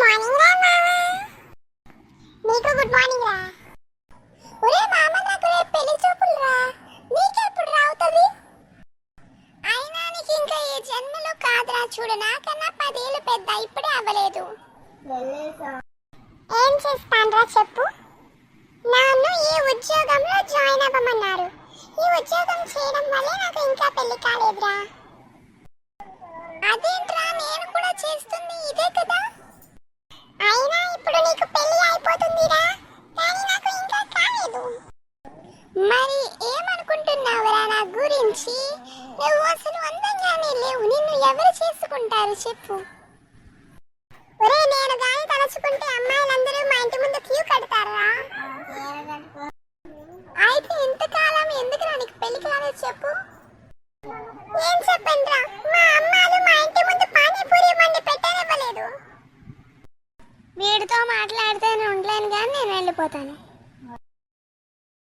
Morning రా మామా. నీకు గుడ్ మార్నింగ్ రా. ఒరే మామ, నాకు రేపు పెళ్లి చూపులు రా. నీకెప్పుడు రావుతుంది? అయినా నీకు ఇంకా ఏ జన్మలో కాదురా. చూడు, నాకన్నా 10 ఏళ్ళు పెద్ద, ఇప్పుడే అవ్వలేదు. ఏం చేస్తానరా చెప్పు. నన్ను ఈ ఉద్యోగంలో జాయిన్ అవ్వమన్నారు. ఈ ఉద్యోగం చేయడం వల్లే నాకు ఇంకా పెళ్లి కాలేదురా. అదేంట్రా, నేను కూడా చేస్తుంది ఇదే కదా. అయినా ఇప్పుడు నీకు పెళ్లి అయిపోతుందిరా, కానీ నాకు ఇంకా కాలేదు. మరి ఏమనుకుంటున్నావురా నా గురించి? నువ్వు అసలు అందంగానే లేవు. నిన్ను ఎవరు చేసుకుంటారు చెప్పు. ఒరే, నేను గాని తలుచుకుంటే అమ్మాయిలందరూ మా ఇంటి ముందు క్యూ కడతారా? అయితే ఇంతకాలం ఎందుకు నీకు పెళ్లి కాలేదు చెప్పు. ఏం చెప్పండిరా, మా అమ్మాయిలు మా ఇంటి ముందు పానీపూరి బండి పెట్టనివ్వలేదు. వీడితో మాట్లాడితే ఉండలేను కానీ నేను వెళ్ళిపోతాను.